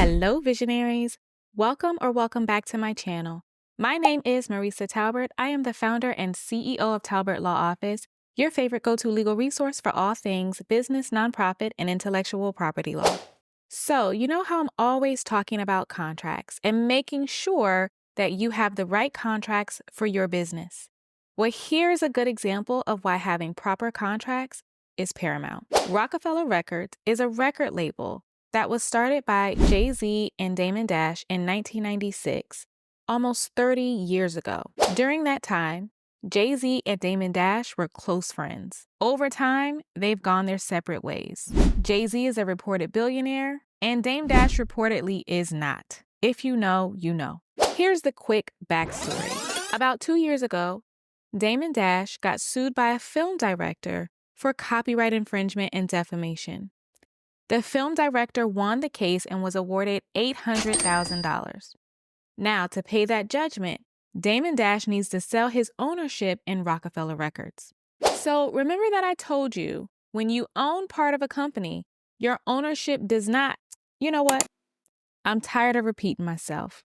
Hello, visionaries. Welcome back to my channel. My name is Maresa Talbert. I am the founder and CEO of Talbert Law Office, your favorite go-to legal resource for all things business, nonprofit, and intellectual property law. So, you know how I'm always talking about contracts and making sure that you have the right contracts for your business. Well, here's a good example of why having proper contracts is paramount. Roc-A-Fella Records is a record label that was started by Jay-Z and Damon Dash in 1996, almost 30 years ago. During that time, Jay-Z and Damon Dash were close friends. Over time, they've gone their separate ways. Jay-Z is a reported billionaire, and Dame Dash reportedly is not. If you know, you know. Here's the quick backstory. About 2 years ago, Damon Dash got sued by a film director for copyright infringement and defamation. The film director won the case and was awarded $800,000. Now, to pay that judgment, Damon Dash needs to sell his ownership in Roc-A-Fella Records. So remember that I told you, when you own part of a company, your ownership does not. You know what? I'm tired of repeating myself.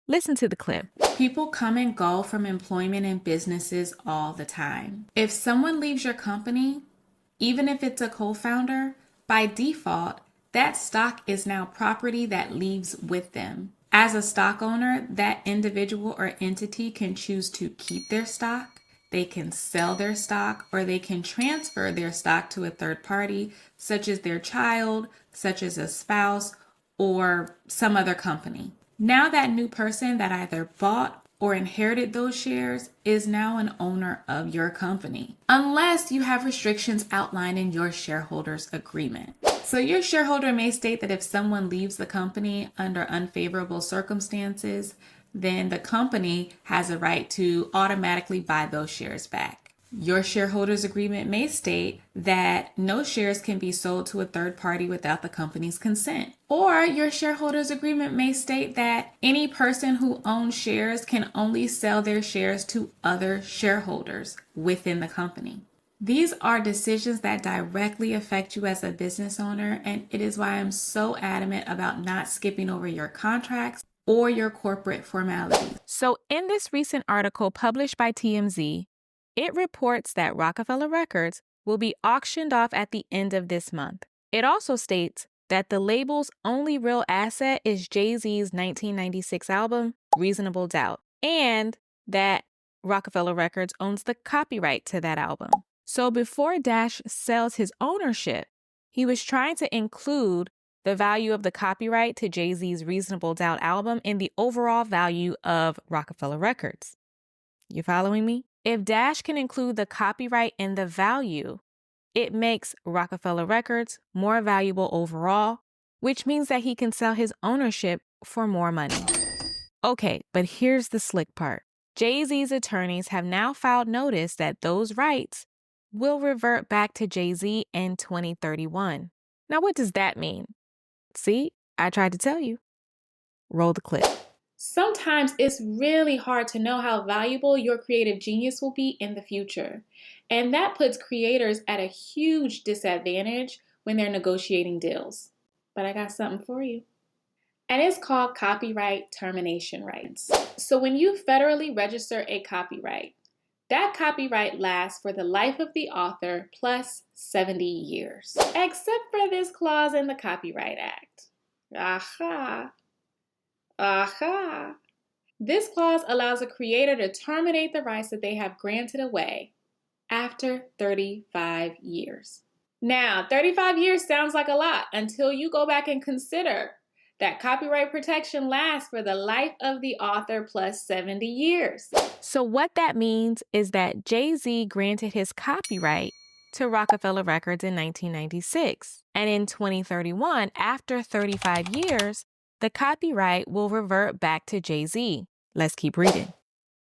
Listen to the clip. People come and go from employment and businesses all the time. If someone leaves your company, even if it's a co-founder, by default, that stock is now property that leaves with them. As a stock owner, that individual or entity can choose to keep their stock, they can sell their stock, or they can transfer their stock to a third party, such as their child, such as a spouse, or some other company. Now that new person that either bought or inherited those shares is now an owner of your company, unless you have restrictions outlined in your shareholders agreement. So your shareholder may state that if someone leaves the company under unfavorable circumstances, then the company has a right to automatically buy those shares back. Your shareholders agreement may state that no shares can be sold to a third party without the company's consent. Or your shareholders agreement may state that any person who owns shares can only sell their shares to other shareholders within the company. These are decisions that directly affect you as a business owner, and it is why I'm so adamant about not skipping over your contracts or your corporate formalities. So in this recent article published by TMZ, it reports that Roc-A-Fella Records will be auctioned off at the end of this month. It also states that the label's only real asset is Jay-Z's 1996 album, Reasonable Doubt, and that Roc-A-Fella Records owns the copyright to that album. So before Dash sells his ownership, he was trying to include the value of the copyright to Jay-Z's Reasonable Doubt album in the overall value of Roc-A-Fella Records. You following me? If Dash can include the copyright in the value, it makes Roc-A-Fella Records more valuable overall, which means that he can sell his ownership for more money. Okay, but here's the slick part. Jay-Z's attorneys have now filed notice that those rights will revert back to Jay-Z in 2031. Now, what does that mean? See, I tried to tell you. Roll the clip. Sometimes it's really hard to know how valuable your creative genius will be in the future. And that puts creators at a huge disadvantage when they're negotiating deals. But I got something for you. And it's called copyright termination rights. So when you federally register a copyright, that copyright lasts for the life of the author plus 70 years. Except for this clause in the Copyright Act. Aha! Aha! This clause allows a creator to terminate the rights that they have granted away after 35 years. Now, 35 years sounds like a lot until you go back and consider that copyright protection lasts for the life of the author plus 70 years. So what that means is that Jay-Z granted his copyright to Roc-A-Fella Records in 1996. And in 2031, after 35 years, the copyright will revert back to Jay-Z. Let's keep reading.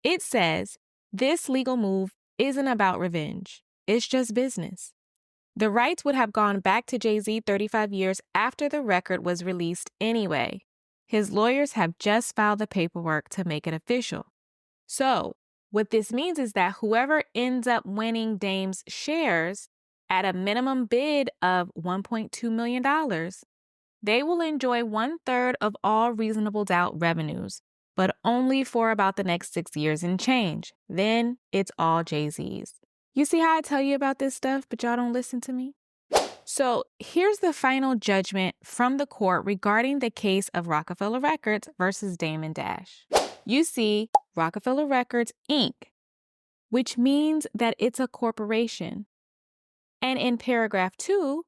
It says, this legal move isn't about revenge. It's just business. The rights would have gone back to Jay-Z 35 years after the record was released anyway. His lawyers have just filed the paperwork to make it official. So, what this means is that whoever ends up winning Dame's shares at a minimum bid of $1.2 million, they will enjoy 1/3 of all reasonable doubt revenues, but only for about the next 6 years and change. Then it's all Jay-Z's. You see how I tell you about this stuff, but y'all don't listen to me? So here's the final judgment from the court regarding the case of Roc-A-Fella Records versus Damon Dash. You see, Roc-A-Fella Records, Inc., which means that it's a corporation. And in paragraph 2,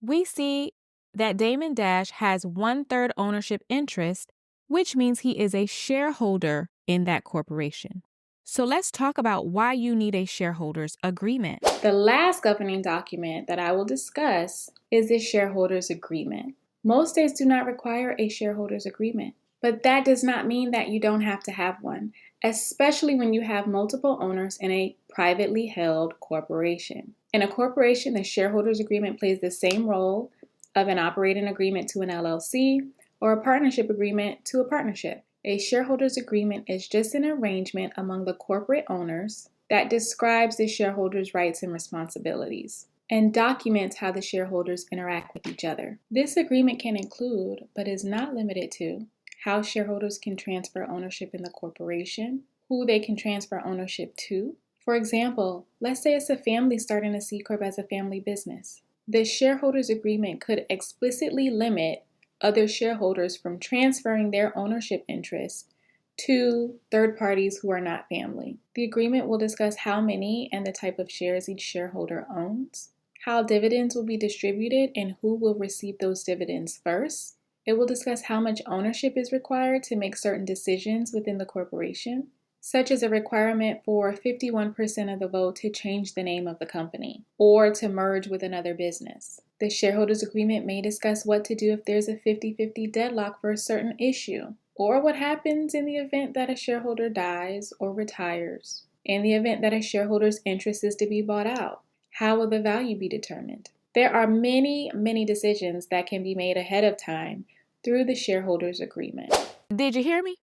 we see that Damon Dash has 1/3 ownership interest, which means he is a shareholder in that corporation. So let's talk about why you need a shareholders agreement. The last governing document that I will discuss is the shareholders agreement. Most states do not require a shareholders agreement, but that does not mean that you don't have to have one, especially when you have multiple owners in a privately held corporation. In a corporation, the shareholders agreement plays the same role of an operating agreement to an LLC or a partnership agreement to a partnership. A shareholders agreement is just an arrangement among the corporate owners that describes the shareholders' rights and responsibilities and documents how the shareholders interact with each other. This agreement can include, but is not limited to, how shareholders can transfer ownership in the corporation, who they can transfer ownership to. For example, let's say it's a family starting a C Corp as a family business. The shareholders agreement could explicitly limit other shareholders from transferring their ownership interest to third parties who are not family. The agreement will discuss how many and the type of shares each shareholder owns, how dividends will be distributed and who will receive those dividends first. It will discuss how much ownership is required to make certain decisions within the corporation, such as a requirement for 51% of the vote to change the name of the company or to merge with another business. The shareholders agreement may discuss what to do if there's a 50-50 deadlock for a certain issue, or what happens in the event that a shareholder dies or retires. In the event that a shareholder's interest is to be bought out, how will the value be determined? There are many, many decisions that can be made ahead of time through the shareholders agreement. Did you hear me?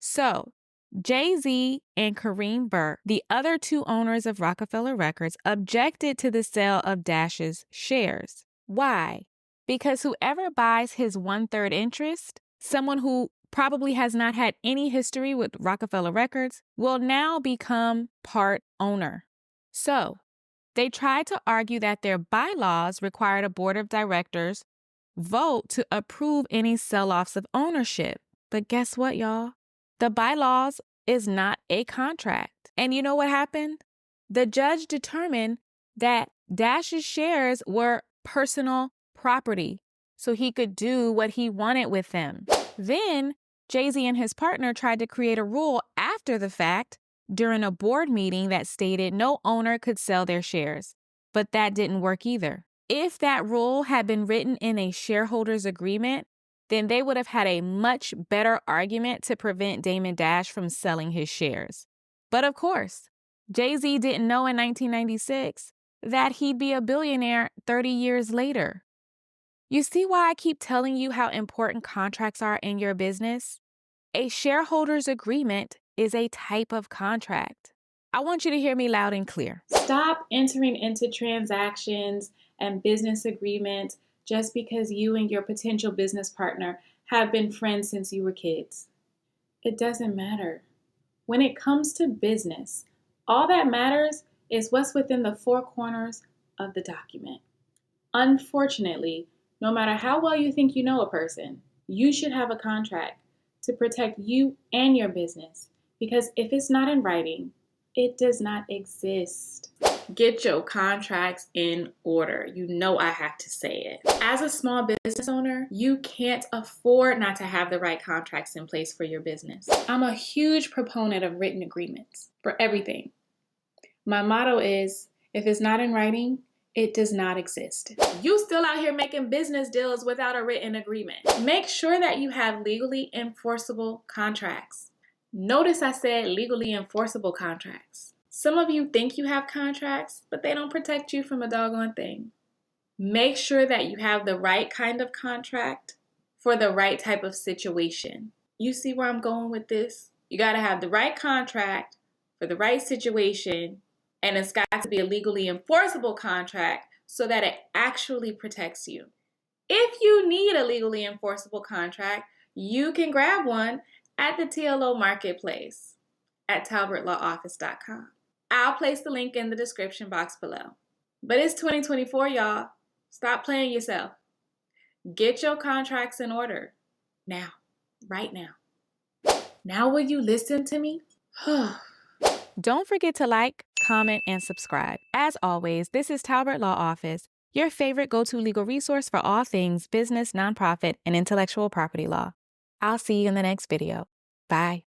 So, Jay-Z and Kareem Burke, the other two owners of Roc-A-Fella Records, objected to the sale of Dash's shares. Why? Because whoever buys his 1/3 interest, someone who probably has not had any history with Roc-A-Fella Records, will now become part owner. So, they tried to argue that their bylaws required a board of directors vote to approve any sell-offs of ownership. But guess what, y'all? The bylaws is not a contract. And you know what happened? The judge determined that Dash's shares were personal property, so he could do what he wanted with them. Then Jay-Z and his partner tried to create a rule after the fact during a board meeting that stated no owner could sell their shares. But that didn't work either. If that rule had been written in a shareholders agreement, then they would have had a much better argument to prevent Damon Dash from selling his shares. But of course, Jay-Z didn't know in 1996 that he'd be a billionaire 30 years later. You see why I keep telling you how important contracts are in your business? A shareholders agreement is a type of contract. I want you to hear me loud and clear. Stop entering into transactions and business agreements just because you and your potential business partner have been friends since you were kids. It doesn't matter. When it comes to business, all that matters is what's within the four corners of the document. Unfortunately, no matter how well you think you know a person, you should have a contract to protect you and your business, because if it's not in writing, it does not exist. Get your contracts in order. You know I have to say it. As a small business owner, you can't afford not to have the right contracts in place for your business. I'm a huge proponent of written agreements for everything. My motto is, if it's not in writing, it does not exist. You still out here making business deals without a written agreement. Make sure that you have legally enforceable contracts. Notice I said legally enforceable contracts. Some of you think you have contracts, but they don't protect you from a doggone thing. Make sure that you have the right kind of contract for the right type of situation. You see where I'm going with this? You gotta have the right contract for the right situation, and it's got to be a legally enforceable contract so that it actually protects you. If you need a legally enforceable contract, you can grab one at the TLO Marketplace at talbertlawoffice.com. I'll place the link in the description box below. But it's 2024, y'all. Stop playing yourself. Get your contracts in order. Now. Right now. Now will you listen to me? Don't forget to like, comment, and subscribe. As always, this is Talbert Law Office, your favorite go-to legal resource for all things business, nonprofit, and intellectual property law. I'll see you in the next video. Bye.